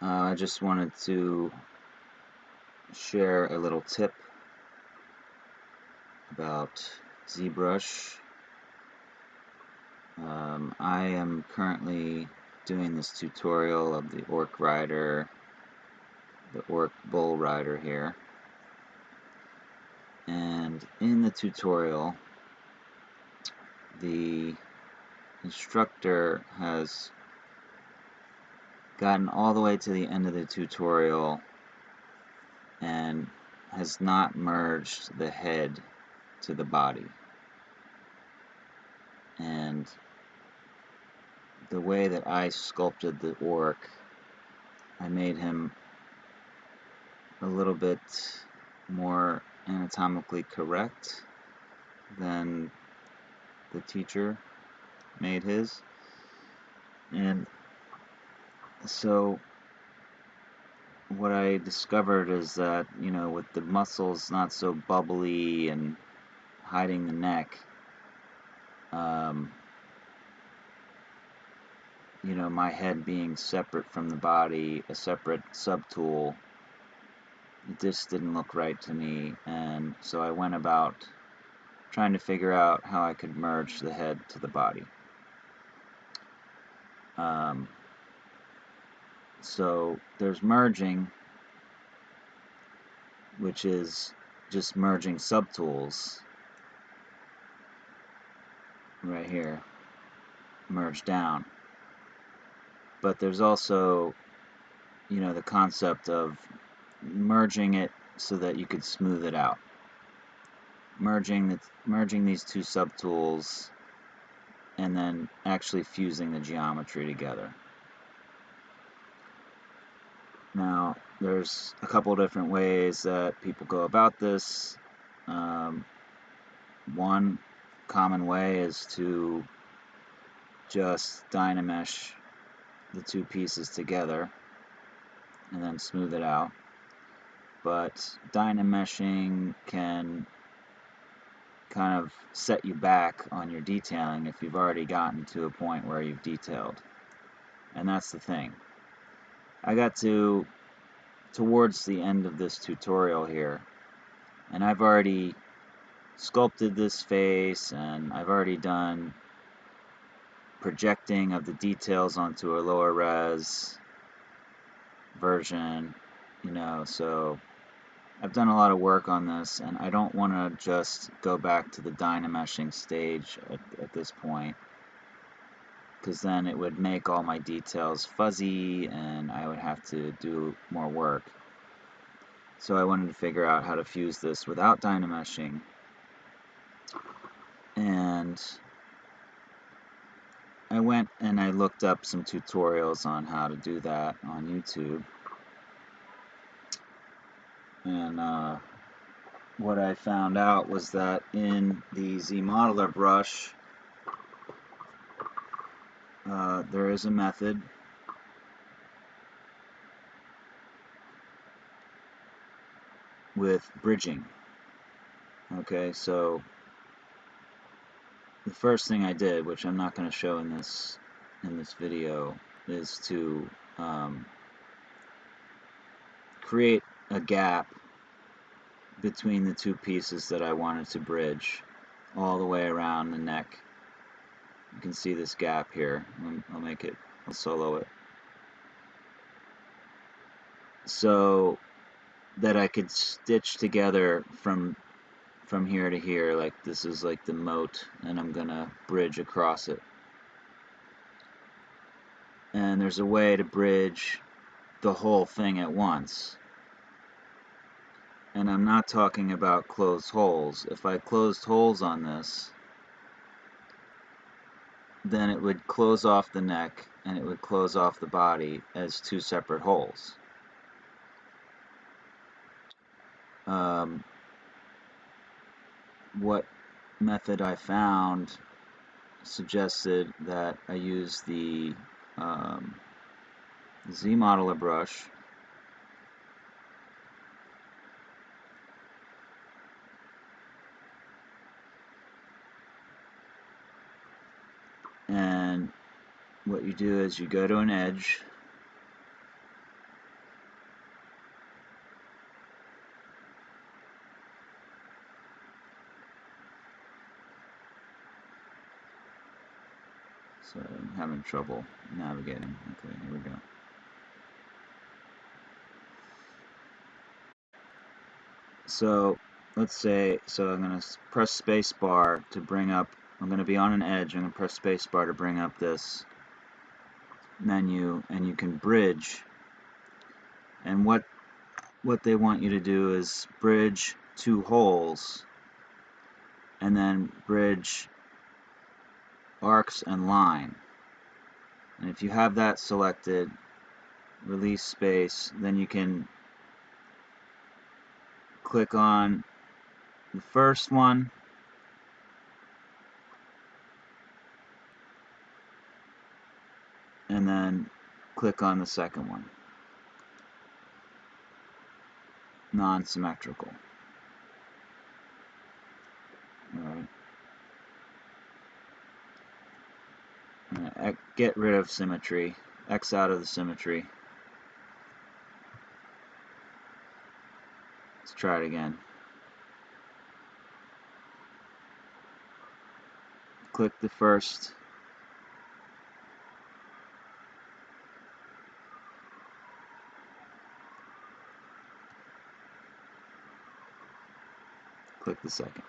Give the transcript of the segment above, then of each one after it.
I just wanted to share a little tip about Zbrush. I am currently doing this tutorial of the Orc Rider, the Orc Bull Rider here. And in the tutorial, the instructor has gotten all the way to the end of the tutorial and has not merged the head to the body. And the way that I sculpted the orc, I made him a little bit more anatomically correct than the teacher made his. And so what I discovered is that, with the muscles not so bubbly and hiding the neck, my head being separate from the body, a separate subtool, this didn't look right to me, and so I went about trying to figure out how I could merge the head to the body. So there's merging, which is just merging subtools right here, merge down. But there's also, the concept of merging it so that you could smooth it out. Merging these two subtools and then actually fusing the geometry together. Now, there's a couple different ways that people go about this. One common way is to just dynamesh the two pieces together and then smooth it out. But dynameshing can kind of set you back on your detailing if you've already gotten to a point where you've detailed. And that's the thing. I got towards the end of this tutorial here, and I've already sculpted this face, and I've already done projecting of the details onto a lower res version, so I've done a lot of work on this, and I don't want to just go back to the dynameshing stage at this point, because then it would make all my details fuzzy and I would have to do more work. So I wanted to figure out how to fuse this without dynameshing, and I went and I looked up some tutorials on how to do that on YouTube. And what I found out was that in the Zmodeler brush, there is a method with bridging. Okay, so the first thing I did, which I'm not going to show in this video, is to create a gap between the two pieces that I wanted to bridge all the way around the neck. You can see this gap here. I'll solo it, so that I could stitch together from here to here. Like this is like the moat, and I'm gonna bridge across it. And there's a way to bridge the whole thing at once. And I'm not talking about closed holes. If I closed holes on this, then it would close off the neck and it would close off the body as two separate holes. What method I found suggested that I use the Zmodeler brush and what you do is you go to an edge Sorry, I'm having trouble navigating. Okay, here we go. So let's say, I'm going to press space bar to bring up, I'm going to be on an edge, I'm going to press space bar to bring up this menu, and you can bridge. And what they want you to do is bridge 2 holes, and then bridge arcs and line. And if you have that selected, release space, then you can click on the first one, and then click on the second one, non-symmetrical. Alright. Get rid of symmetry, X out of the symmetry. Let's try it again. Click the first, click the second.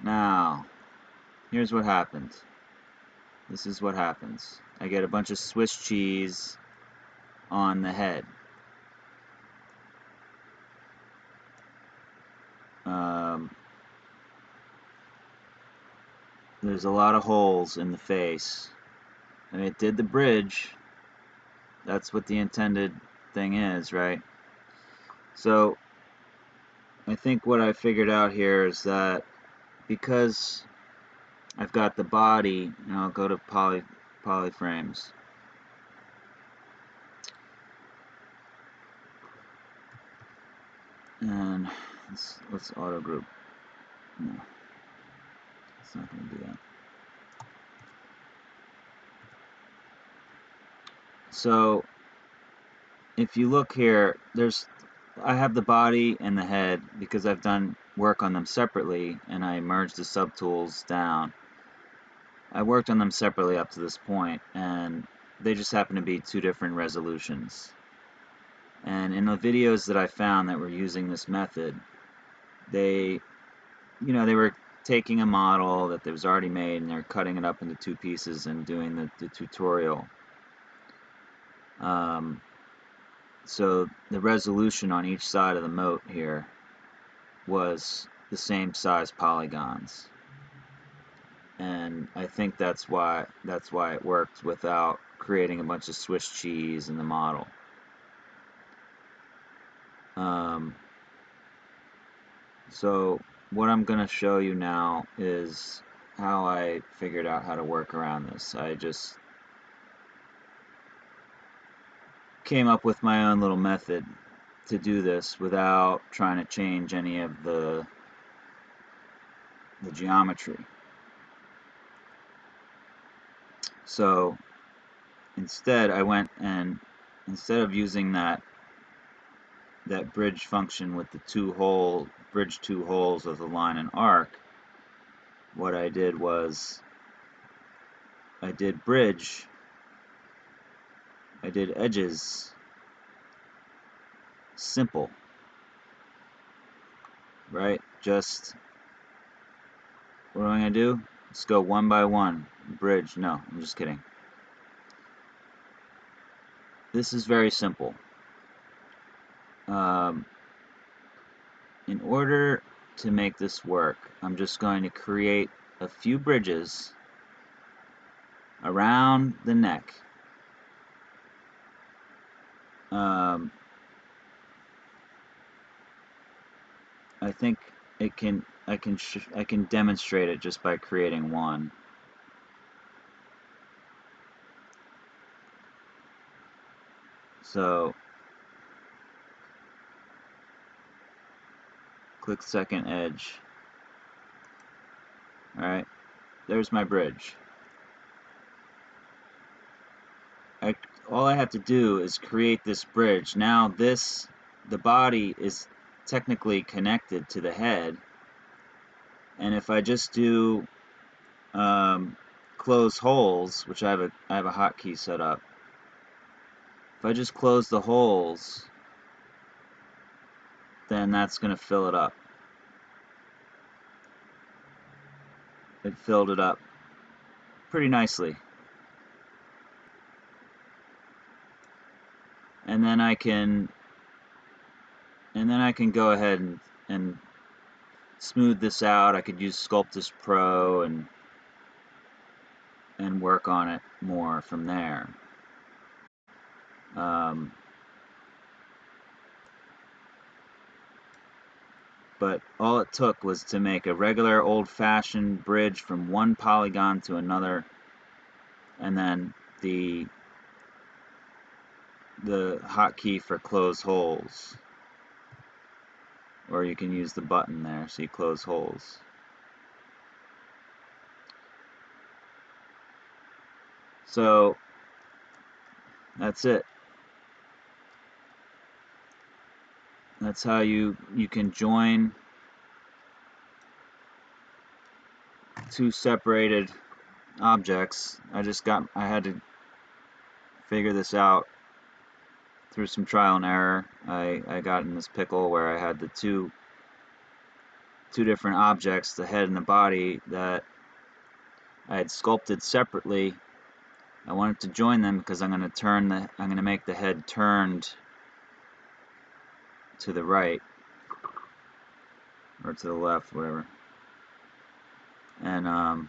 Now, here's what happened. This is what happens. I get a bunch of Swiss cheese on the head. There's a lot of holes in the face. And it did the bridge. That's what the intended thing is, right? So I think what I figured out here is that because I've got the body, and I'll go to polyframes. And let's auto group. No, it's not going to do that. So if you look here, I have the body and the head because I've done work on them separately, and I merged the subtools down. I worked on them separately up to this point, and they just happen to be 2 different resolutions. And in the videos that I found that were using this method, they were taking a model that was already made, and they're cutting it up into 2 pieces and doing the tutorial. So the resolution on each side of the moat here was the same size polygons, and I think that's why it worked without creating a bunch of Swiss cheese in the model. So what I'm going to show you now is how I figured out how to work around this. I just came up with my own little method to do this without trying to change any of the geometry. So instead I went, and instead of using that bridge function with the bridge 2 holes with a line and arc, what I did was I did bridge, I did edges simple, right? Just, what am I going to do? Let's go one by one. Bridge, no, I'm just kidding. This is very simple. In order to make this work, I'm just going to create a few bridges around the neck. I think I can demonstrate it just by creating one. So click second edge. Alright, there's my bridge. All I have to do is create this bridge. Now the body is technically connected to the head, and if I just do close holes, which I have a hotkey set up. If I just close the holes, then that's going to fill it up. It filled it up pretty nicely. And then I can go ahead and smooth this out. I could use Sculptus Pro and work on it more from there. But all it took was to make a regular old-fashioned bridge from one polygon to another, and then the hotkey for close holes, or you can use the button there so you close holes. So that's it. That's how you can join two separated objects. I had to figure this out through some trial and error. I got in this pickle where I had the two different objects, the head and the body, that I had sculpted separately. I wanted to join them because I'm going to make the head turned to the right or to the left, whatever. And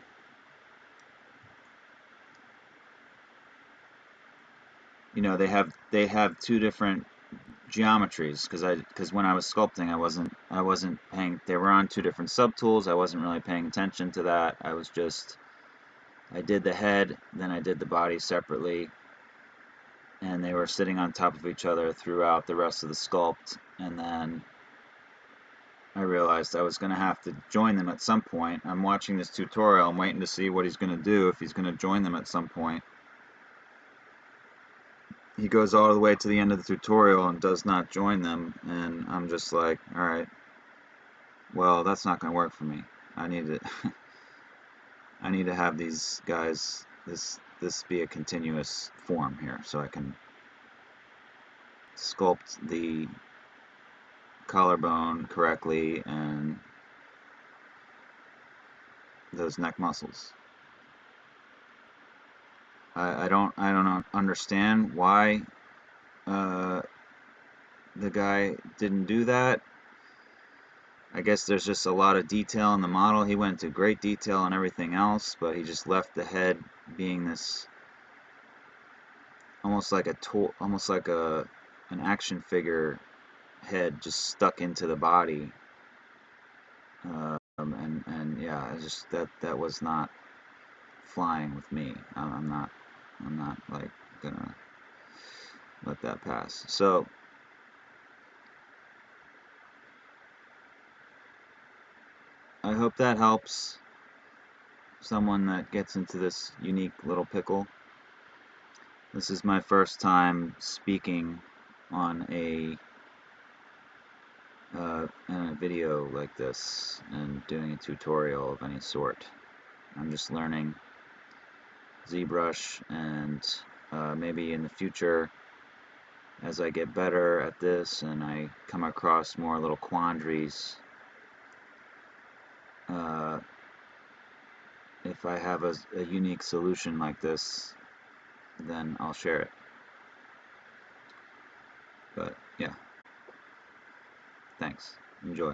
you know, they have two different geometries because when I was sculpting, I wasn't paying. They were on two different subtools. I wasn't really paying attention to that. I did the head, then I did the body separately, and they were sitting on top of each other throughout the rest of the sculpt. And then I realized I was going to have to join them at some point. I'm watching this tutorial. I'm waiting to see what he's going to do, if he's going to join them at some point. He goes all the way to the end of the tutorial and does not join them, and I'm just like, alright, well, that's not going to work for me. I need to I need to have these guys, this be a continuous form here, so I can sculpt the collarbone correctly and those neck muscles. I don't understand why the guy didn't do that. I guess there's just a lot of detail in the model. He went into great detail on everything else, but he just left the head being this almost like an action figure head just stuck into the body. And yeah, that was not flying with me. I'm not like gonna let that pass. So I hope that helps someone that gets into this unique little pickle. This is my first time speaking on a video like this and doing a tutorial of any sort. I'm just learning Zbrush, and maybe in the future, as I get better at this and I come across more little quandaries, if I have a unique solution like this, then I'll share it. But yeah, thanks. Enjoy.